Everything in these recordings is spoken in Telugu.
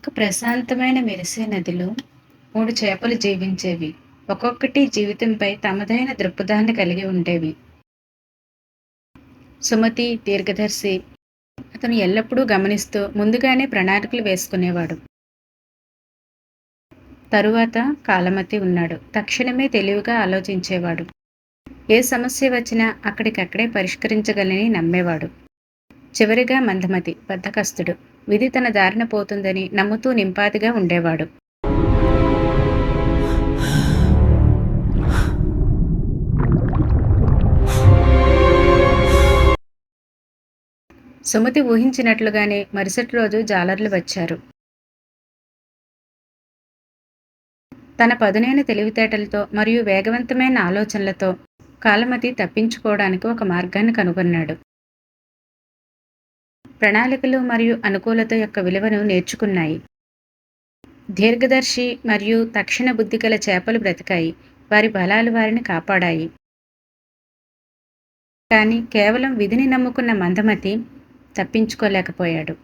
ఒక ప్రశాంతమైన మెరిసే నదిలో 3 చేపలు జీవించేవి. ఒక్కొక్కటి జీవితంపై తమదైన దృక్పథాన్ని కలిగి ఉండేవి. సుమతి దీర్ఘదర్శి. అతను ఎల్లప్పుడూ గమనిస్తూ ముందుగానే ప్రణాళికలు వేసుకునేవాడు. తరువాత కాలమతి ఉన్నాడు. తక్షణమే తెలివిగా ఆలోచించేవాడు. ఏ సమస్య వచ్చినా అక్కడికక్కడే పరిష్కరించగలని నమ్మేవాడు. చివరిగా మందమతి బద్ధకస్తుడు. విధి తన దారిన పోతుందని నమ్ముతూ నింపాదిగా ఉండేవాడు. సుమతి ఊహించినట్లుగానే మరుసటి రోజు జాలర్లు వచ్చారు. తన పదునైన తెలివితేటలతో మరియు వేగవంతమైన ఆలోచనలతో కాలమతి తప్పించుకోవడానికి ఒక మార్గాన్ని కనుగొన్నాడు. ప్రణాళికలు మరియు అనుకూలత యొక్క విలువను నేర్చుకున్నాయి. దీర్ఘదర్శి మరియు తక్షణ బుద్ధి గల చేపలు బ్రతికాయి. వారి బలాలు వారిని కాపాడాయి. కానీ కేవలం విధిని నమ్ముకున్న మందమతి తప్పించుకోలేకపోయాడు.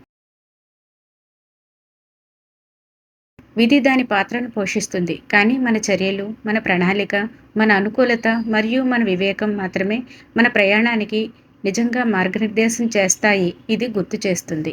విధి దాని పాత్రను పోషిస్తుంది, కానీ మన చర్యలు, మన ప్రణాళిక, మన అనుకూలత మరియు మన వివేకం మాత్రమే మన ప్రయాణానికి నిజంగా మార్గనిర్దేశం చేస్తాయి. ఇది గుర్తు చేస్తుంది.